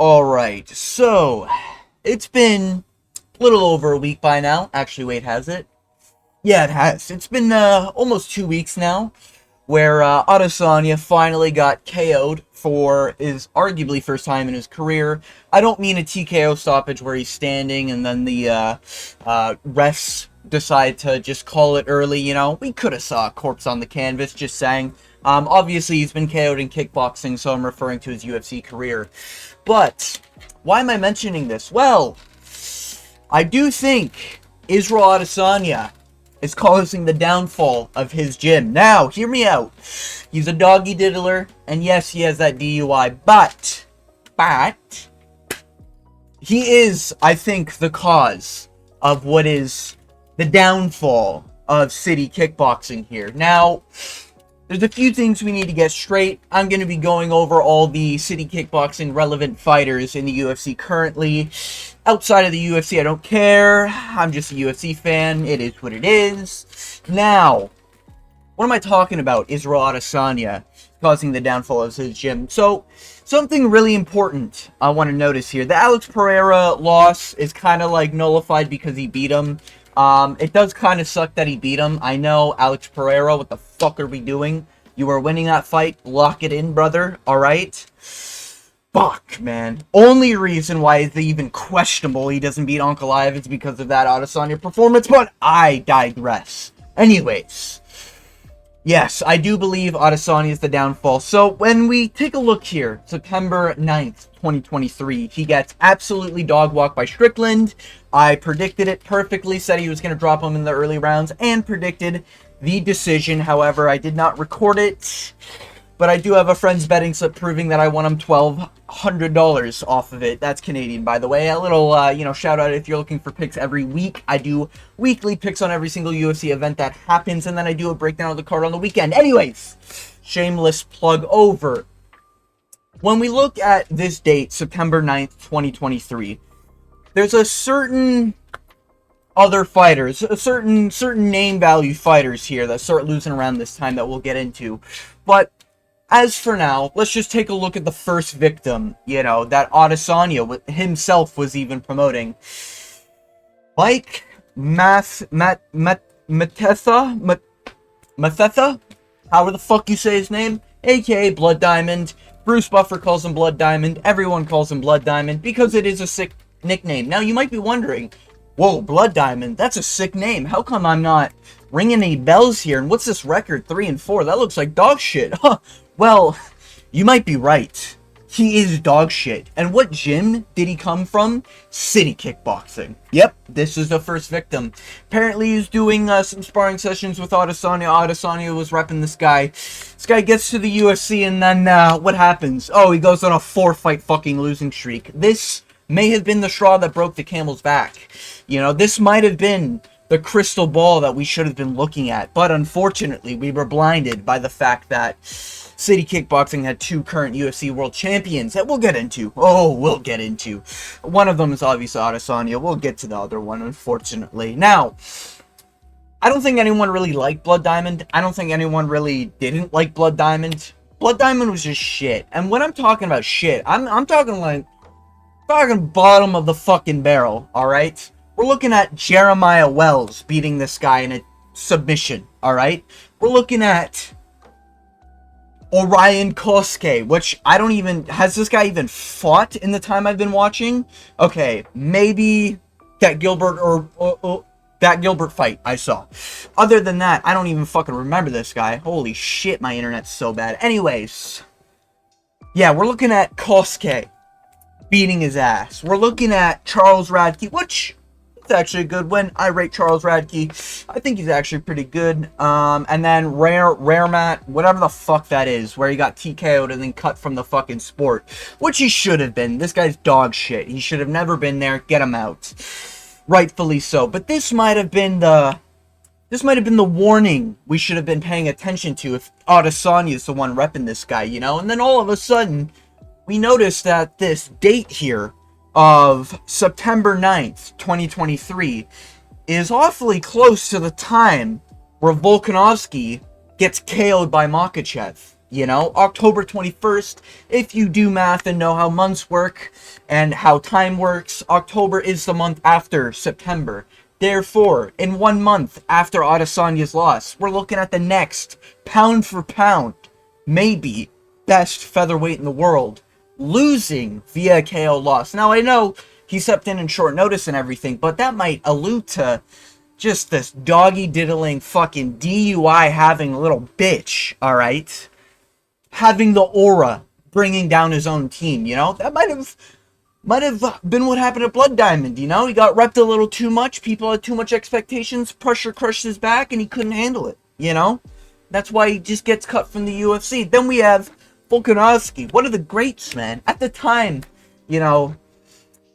Alright, so it's been a little over a week by now. Actually, wait, has it? Yeah, it has. It's been almost 2 weeks now where Adesanya finally got KO'd for his arguably first time in his career. I don't mean a TKO stoppage where he's standing and then the refs decide to just call it early. We could have saw a corpse on the canvas, just saying. Obviously, he's been KO'd in kickboxing, so I'm referring to his UFC career. But why am I mentioning this? Well, I do think Israel Adesanya is causing the downfall of his gym. Now, hear me out. He's a doggy diddler, and yes, he has that DUI, but he is, I think, the cause of what is the downfall of city kickboxing here. Now, there's a few things we need to get straight. I'm going to be going over all the city kickboxing relevant fighters in the UFC currently. Outside of the UFC, I don't care. I'm just a UFC fan. It is what it is. Now, what am I talking about? Israel Adesanya causing the downfall of his gym. So, something really important I want to notice here. The Alex Pereira loss is kind of like nullified because he beat him. It does kind of suck that he beat him. I know, Alex Pereira, what the fuck are we doing? You are winning that fight. Lock it in, brother. Alright? Fuck, man. Only reason why it's even questionable he doesn't beat Ankalaev is because of that Adesanya performance, but I digress. Anyways. Yes, I do believe Adesanya is the downfall. So, when we take a look here, September 9th, 2023, he gets absolutely dog-walked by Strickland. I predicted it perfectly, said he was going to drop him in the early rounds, and predicted the decision. However, I did not record it, but I do have a friend's betting slip proving that I won him $1,200 off of it. That's Canadian, by the way. A little, shout out if you're looking for picks every week. I do weekly picks on every single UFC event that happens, and then I do a breakdown of the card on the weekend. Anyways, shameless plug over. When we look at this date, September 9th, 2023, there's a certain other fighters, a certain name value fighters here that start losing around this time that we'll get into. But as for now, let's just take a look at the first victim, that Adesanya himself was even promoting. Mike Mathetha? However the fuck you say his name, aka Blood Diamond. Bruce Buffer calls him Blood Diamond. Everyone calls him Blood Diamond because it is a sick nickname. Now, you might be wondering, whoa, Blood Diamond, that's a sick name. How come I'm not ringing any bells here? And what's this record, 3-4? That looks like dog shit. Huh. Well, you might be right. He is dog shit. And what gym did he come from? City kickboxing. Yep, this is the first victim. Apparently he's doing some sparring sessions with Adesanya. Adesanya was repping this guy. This guy gets to the UFC and then what happens? Oh, he goes on a 4-fight fucking losing streak. This may have been the straw that broke the camel's back. This might have been the crystal ball that we should have been looking at. But unfortunately, we were blinded by the fact that City Kickboxing had 2 current UFC world champions that we'll get into. Oh, we'll get into. One of them is obviously Adesanya. We'll get to the other one, unfortunately. Now, I don't think anyone really liked Blood Diamond. I don't think anyone really didn't like Blood Diamond. Blood Diamond was just shit. And when I'm talking about shit, I'm talking like bottom of the fucking barrel, alright? We're looking at Jeremiah Wells beating this guy in a submission, alright? We're looking at Orion Kosuke, which I don't even... Has this guy even fought in the time I've been watching? Okay, maybe that Gilbert or that Gilbert fight I saw. Other than that, I don't even fucking remember this guy. Holy shit, my internet's so bad. Anyways, yeah, we're looking at Kosuke beating his ass. We're looking at Charles Radke, which is actually a good win. I rate Charles Radke. I think he's actually pretty good. And then Rare Matt, whatever the fuck that is, where he got TKO'd and then cut from the fucking sport, which he should have been. This guy's dog shit. He should have never been there. Get him out. Rightfully so. But this might have been the warning we should have been paying attention to if Adesanya is the one repping this guy, And then all of a sudden, we noticed that this date here of September 9th, 2023 is awfully close to the time where Volkanovski gets KO'd by Makhachev. You know, October 21st, if you do math and know how months work and how time works, October is the month after September. Therefore, in 1 month after Adesanya's loss, we're looking at the next pound for pound, maybe best featherweight in the world, losing via KO loss. Now, I know he stepped in short notice and everything, but that might allude to just this doggy diddling fucking DUI having little bitch, alright? Having the aura, bringing down his own team, you know? That might have been what happened at Blood Diamond, you know? He got repped a little too much, people had too much expectations, pressure crushed his back, and he couldn't handle it, you know? That's why he just gets cut from the UFC. Then we have Volkanovski, one of the greats, man. At the time, you know,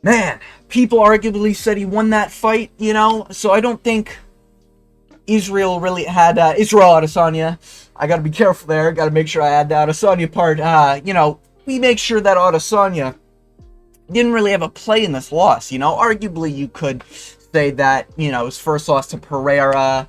man, people arguably said he won that fight, you know? So I don't think Israel really had, Israel Adesanya. I gotta be careful there. Gotta make sure I add the Adesanya part. You know, we make sure that Adesanya didn't really have a play in this loss, you know? Arguably, you could say that, you know, his first loss to Pereira,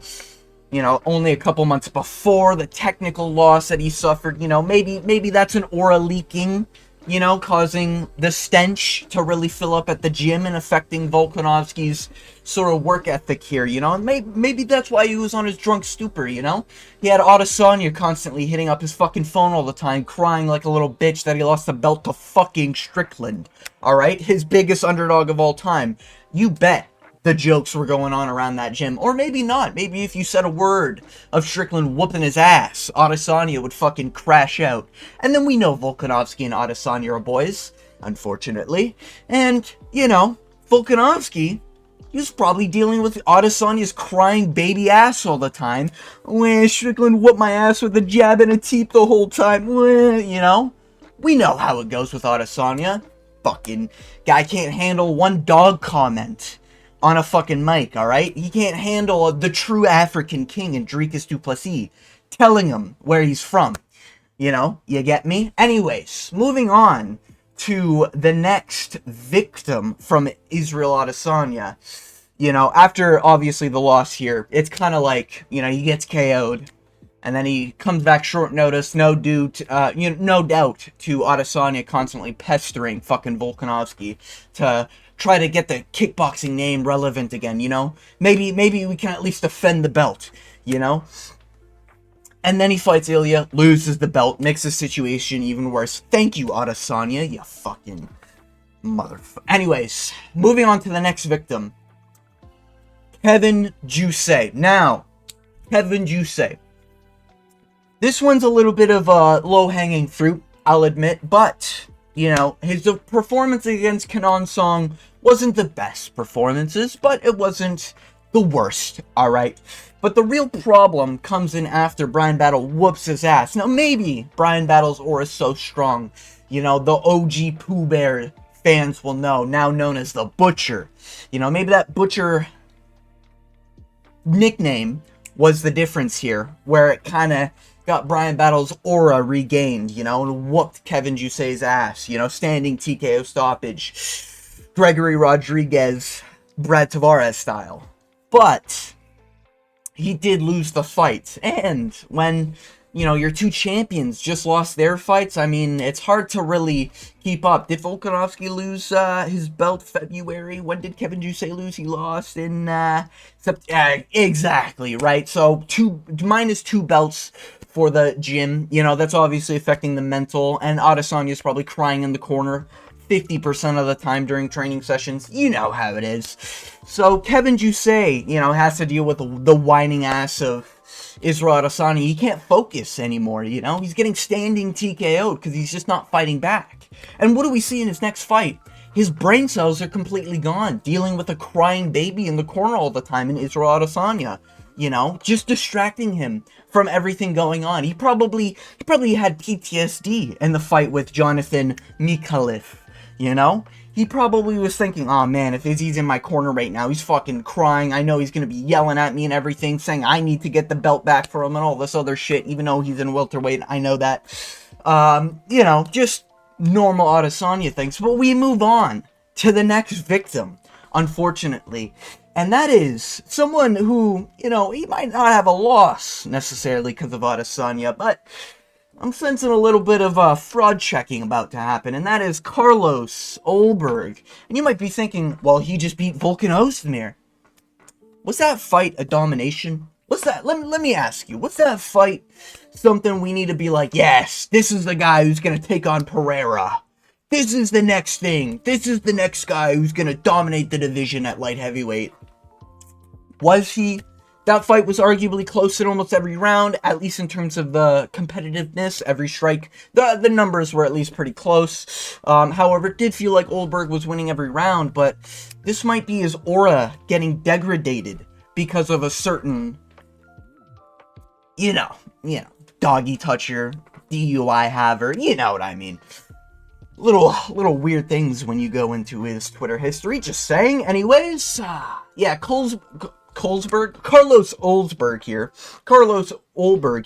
you know, only a couple months before the technical loss that he suffered, you know, maybe that's an aura leaking, you know, causing the stench to really fill up at the gym and affecting Volkanovski's sort of work ethic here, you know, and maybe that's why he was on his drunk stupor, you know? He had Adesanya constantly hitting up his fucking phone all the time, crying like a little bitch that he lost the belt to fucking Strickland, alright? His biggest underdog of all time. You bet the jokes were going on around that gym. Or maybe not. Maybe if you said a word of Strickland whooping his ass, Adesanya would fucking crash out. And then we know Volkanovski and Adesanya are boys, unfortunately. And, you know, Volkanovski, he was probably dealing with Adesanya's crying baby ass all the time. When Strickland whooped my ass with a jab and a teep the whole time. You know? We know how it goes with Adesanya. Fucking guy can't handle one dog comment on a fucking mic, alright? He can't handle the true African king Dricus du Plessis telling him where he's from. You know? You get me? Anyways, moving on to the next victim from Israel Adesanya. You know, after obviously the loss here, it's kind of like, you know, he gets KO'd. And then he comes back short notice, no doubt to Adesanya constantly pestering fucking Volkanovski to try to get the kickboxing name relevant again, you know? Maybe we can at least defend the belt, you know? And then he fights Ilya, loses the belt, makes the situation even worse. Thank you, Adesanya, you fucking motherfucker. Anyways, moving on to the next victim. Kevin Jousset. Now, Kevin Jousset. This one's a little bit of low-hanging fruit, I'll admit, but, you know, his performance against Kenan Song wasn't the best performances, but it wasn't the worst, alright? But the real problem comes in after Bryan Battle whoops his ass. Now, maybe Bryan Battle's aura is so strong, you know, the OG Pooh Bear fans will know, now known as the Butcher. You know, maybe that Butcher nickname was the difference here, where it kind of got Bryan Battle's aura regained, you know, and whooped Kevin Jousset's ass, you know, standing TKO stoppage, Gregory Rodriguez, Brad Tavares style. But he did lose the fight, and when, you know, your two champions just lost their fights, I mean, it's hard to really keep up. Did Volkanovski lose his belt February? When did Kevin Jousset lose? He lost in exactly, right? So minus two belts for the gym. You know, that's obviously affecting the mental, and Adesanya's probably crying in the corner 50% of the time during training sessions. You know how it is. So Kevin Jousset, you know, has to deal with the whining ass of Israel Adesanya. He can't focus anymore, you know? He's getting standing TKO'd because he's just not fighting back. And what do we see in his next fight? His brain cells are completely gone, dealing with a crying baby in the corner all the time in Israel Adesanya. You know, just distracting him from everything going on. He probably had PTSD in the fight with Jonathan Mikhalif, you know? He probably was thinking, oh man, if Izzy's in my corner right now, he's fucking crying. I know he's going to be yelling at me and everything, saying I need to get the belt back for him and all this other shit, even though he's in welterweight. I know that. You know, just normal Adesanya things. But we move on to the next victim, unfortunately. And that is someone who, you know, he might not have a loss necessarily because of Adesanya, but I'm sensing a little bit of fraud checking about to happen, and that is Carlos Ulberg. And you might be thinking, well, he just beat Volkanovski. Was that fight a domination? What's that? Let me ask you. What's that fight? Something we need to be like, yes, this is the guy who's going to take on Pereira. This is the next thing. This is the next guy who's going to dominate the division at light heavyweight. Was he? That fight was arguably close in almost every round, at least in terms of the competitiveness, every strike. The numbers were at least pretty close. However, it did feel like Ulberg was winning every round, but this might be his aura getting degraded because of a certain, you know, doggy toucher, DUI haver, you know what I mean. Little weird things when you go into his Twitter history, just saying. Anyways, yeah, Carlos Ulberg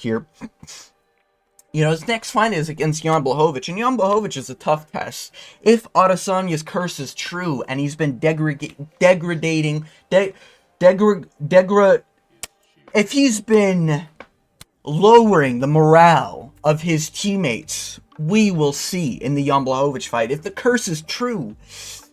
here. You know, his next fight is against Jan Blachowicz, and Jan Blachowicz is a tough test. If Adesanya's curse is true, and he's been if he's been lowering the morale of his teammates, we will see in the Jan Blachowicz fight. If the curse is true,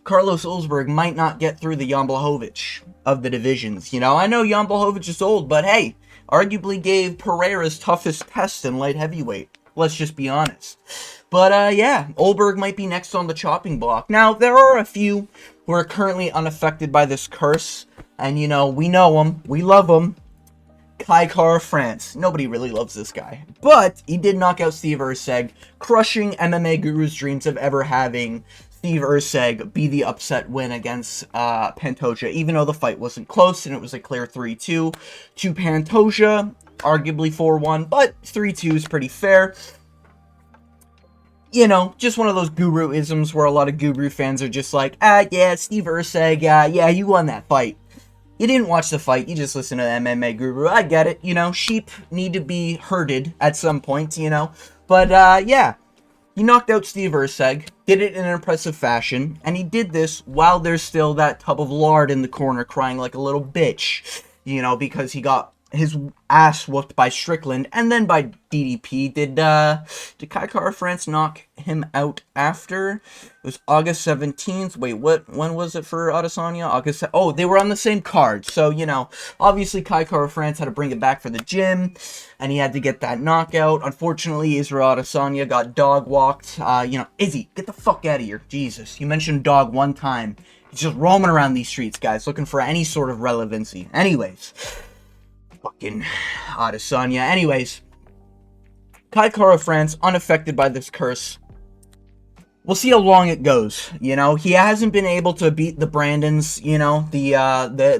Carlos Ulberg might not get through the Jan Blachowicz of the divisions. You know, I know Jan Blachowicz is old, but hey, arguably gave Pereira's toughest test in light heavyweight. Let's just be honest. But yeah, Ulberg might be next on the chopping block. Now, there are a few who are currently unaffected by this curse, and you know them, we love them. Kai Kara-France. Nobody really loves this guy. But he did knock out Steve Erceg, crushing MMA Guru's dreams of ever having Steve Erceg be the upset win against Pantoja, even though the fight wasn't close and it was a clear 3-2 to Pantoja, arguably 4-1, but 3-2 is pretty fair. You know, just one of those Guru-isms where a lot of Guru fans are just like, yeah, Steve Erceg, yeah, you won that fight. You didn't watch the fight, you just listened to the MMA Guru. I get it, you know, sheep need to be herded at some point, you know. But, yeah, he knocked out Steve Erceg, did it in an impressive fashion, and he did this while there's still that tub of lard in the corner crying like a little bitch, you know, because he got his ass whooped by Strickland and then by DDP. Did Kai Kara-France knock him out after? It was August 17th. Wait, when was it for Adesanya? Oh, they were on the same card. So, you know, obviously Kai Kara-France had to bring it back for the gym, and he had to get that knockout. Unfortunately, Israel Adesanya got dog-walked. You know, Izzy, get the fuck out of here. Jesus, you mentioned dog one time. He's just roaming around these streets, guys, looking for any sort of relevancy. Anyways, fucking Adesanya. Anyways, Kai Kara-France, unaffected by this curse. We'll see how long it goes, you know. He hasn't been able to beat the Brandons, you know, the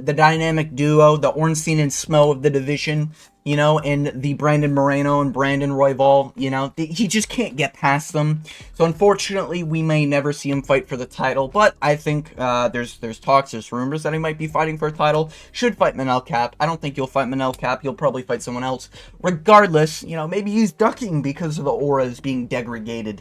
dynamic duo, the Ornstein and Smo of the division, you know, and the Brandon Moreno and Brandon Royval, you know. He just can't get past them. So unfortunately, we may never see him fight for the title, but I think there's talks, there's rumors that he might be fighting for a title. Should fight Manel Cap. I don't think he'll fight Manel Cap. He'll probably fight someone else. Regardless, you know, maybe he's ducking because of the auras being degraded.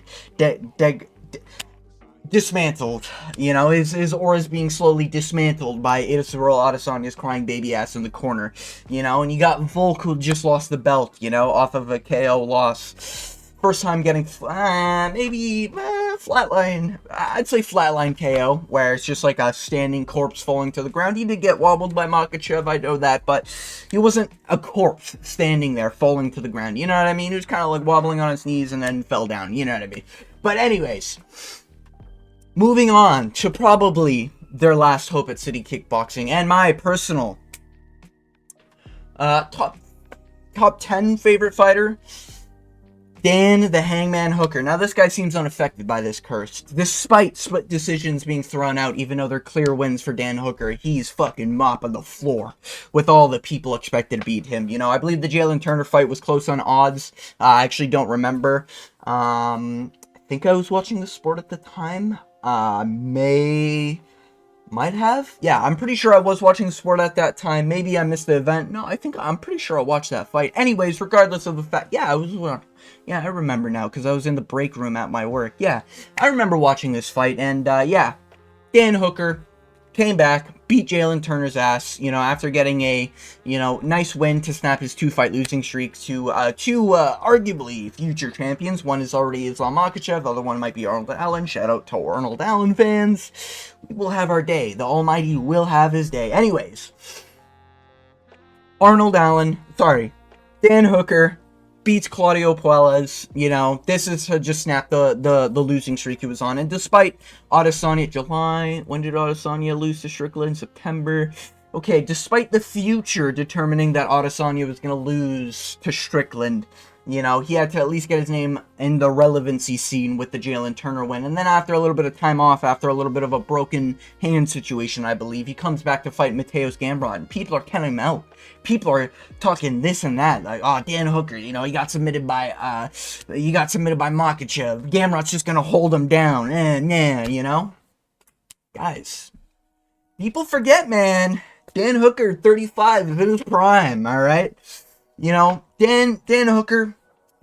Dismantled, you know, his aura is being slowly dismantled by Israel Adesanya's crying baby ass in the corner, you know, and you got Volk who just lost the belt, you know, off of a KO loss. First time getting, maybe, flatline, I'd say flatline KO, where it's just like a standing corpse falling to the ground. He did get wobbled by Makhachev, I know that, but he wasn't a corpse standing there falling to the ground, you know what I mean? He was kind of like wobbling on his knees and then fell down, you know what I mean? But anyways, moving on to probably their last hope at City Kickboxing and my personal top 10 favorite fighter, Dan the Hangman Hooker. Now, this guy seems unaffected by this curse. Despite split decisions being thrown out, even though they're clear wins for Dan Hooker, he's fucking mopping the floor with all the people expected to beat him. You know, I believe the Jalen Turner fight was close on odds. I actually don't remember. I think I was watching the sport at the time. Might have. Yeah, I'm pretty sure I was watching the sport at that time. Maybe I missed the event. No, I'm pretty sure I watched that fight. Anyways, regardless of the fact, yeah, I remember now because I was in the break room at my work. Yeah, I remember watching this fight, and yeah, Dan Hooker came back, beat Jalen Turner's ass, you know, after getting a, you know, nice win to snap his 2-fight losing streak to two arguably future champions. One is already Islam Makhachev, the other one might be Arnold Allen. Shout out to Arnold Allen fans. We will have our day. The Almighty will have his day. Anyways, Dan Hooker beats Claudio Puelles. You know, this is to just snap the losing streak he was on. And despite Adesanya, July, when did Adesanya lose to Strickland? September. Okay, despite the future determining that Adesanya was going to lose to Strickland, you know, he had to at least get his name in the relevancy scene with the Jalen Turner win. And then after a little bit of time off, after a little bit of a broken hand situation, I believe, he comes back to fight Mateus Gamrot. And people are counting him out. People are talking this and that. Like, oh, Dan Hooker, you know, he got submitted by Makhachev. Gamrot's just going to hold him down. You know? Guys, people forget, man. Dan Hooker, 35, is in his prime, alright? You know, Dan Hooker,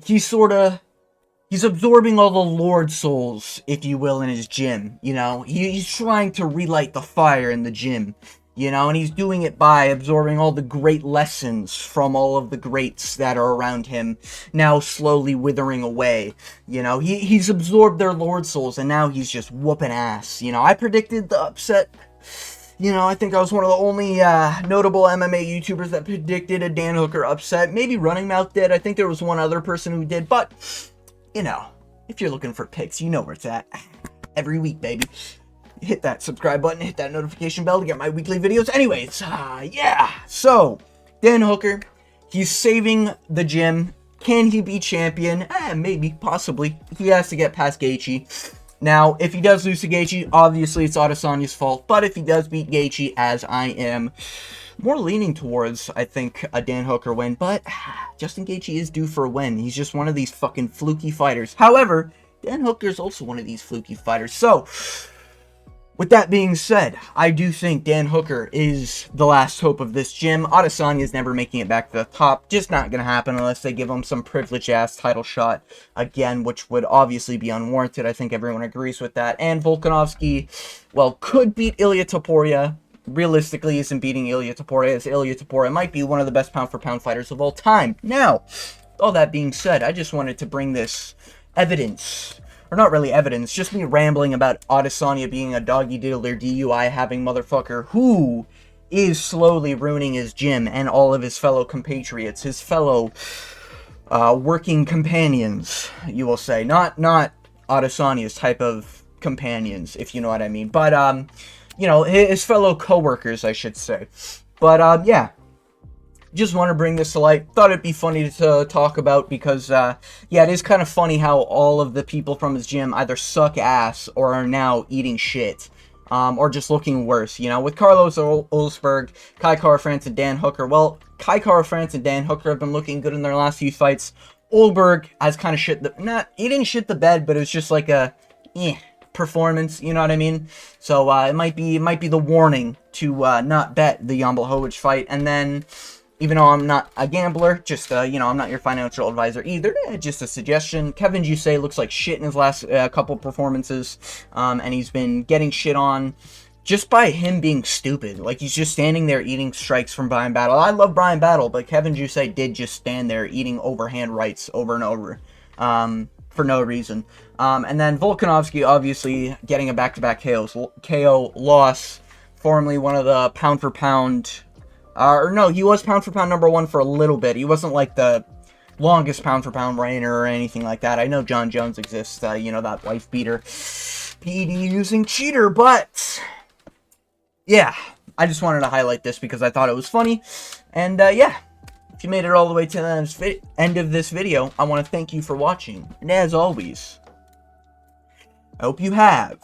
he's absorbing all the Lord souls, if you will, in his gym, you know? He's trying to relight the fire in the gym, you know? And he's doing it by absorbing all the great lessons from all of the greats that are around him, now slowly withering away, you know? He's absorbed their Lord souls, and now he's just whooping ass, you know? I predicted the upset. You know, I think I was one of the only notable MMA YouTubers that predicted a Dan Hooker upset. Maybe Running Mouth did. I think there was one other person who did. But, you know, if you're looking for picks, you know where it's at. Every week, baby. Hit that subscribe button. Hit that notification bell to get my weekly videos. Anyways, yeah. So, Dan Hooker, he's saving the gym. Can he be champion? Maybe, possibly. He has to get past Gaethje. Now, if he does lose to Gaethje, obviously it's Adesanya's fault. But if he does beat Gaethje, as I am more leaning towards, I think, a Dan Hooker win. But Justin Gaethje is due for a win. He's just one of these fucking fluky fighters. However, Dan Hooker's also one of these fluky fighters. So, with that being said, I do think Dan Hooker is the last hope of this gym. Adesanya is never making it back to the top. Just not going to happen unless they give him some privileged-ass title shot again, which would obviously be unwarranted. I think everyone agrees with that. And Volkanovski, well, could beat Ilia Topuria. Realistically, isn't beating Ilia Topuria, as Ilia Topuria might be one of the best pound-for-pound fighters of all time. Now, all that being said, I just wanted to bring this evidence, or not really evidence, just me rambling about Adesanya being a doggy-diddler DUI-having motherfucker who is slowly ruining his gym and all of his fellow compatriots, his fellow working companions, you will say. Not Adesanya's type of companions, if you know what I mean. But, you know, his fellow co-workers, I should say. But, yeah. Just want to bring this to light. Thought it'd be funny to talk about because, yeah, it is kind of funny how all of the people from his gym either suck ass or are now eating shit. Or just looking worse, you know. With Carlos Ulberg, Kai Kara-France, and Dan Hooker. Well, Kai Kara-France and Dan Hooker have been looking good in their last few fights. Ulberg has kind of shit the... he didn't shit the bed, but it was just like a... performance, you know what I mean? So, it might be the warning to not bet the Jan Blachowicz fight. And then... even though I'm not a gambler, just, you know, I'm not your financial advisor either, just a suggestion. Kevin Jousset looks like shit in his last couple performances, and he's been getting shit on just by him being stupid. Like, he's just standing there eating strikes from Brian Battle. I love Brian Battle, but Kevin Jousset did just stand there eating overhand rights over and over, for no reason. And then Volkanovski, obviously, getting a back-to-back KO loss, formerly one of the pound-for-pound... or no, he was pound-for-pound #1 for a little bit. He wasn't like the longest pound-for-pound reigner or anything like that. I know John Jones exists, you know, that wife-beater, PED-using cheater, but... yeah, I just wanted to highlight this because I thought it was funny. And, yeah, if you made it all the way to the end of this video, I want to thank you for watching. And as always, I hope you have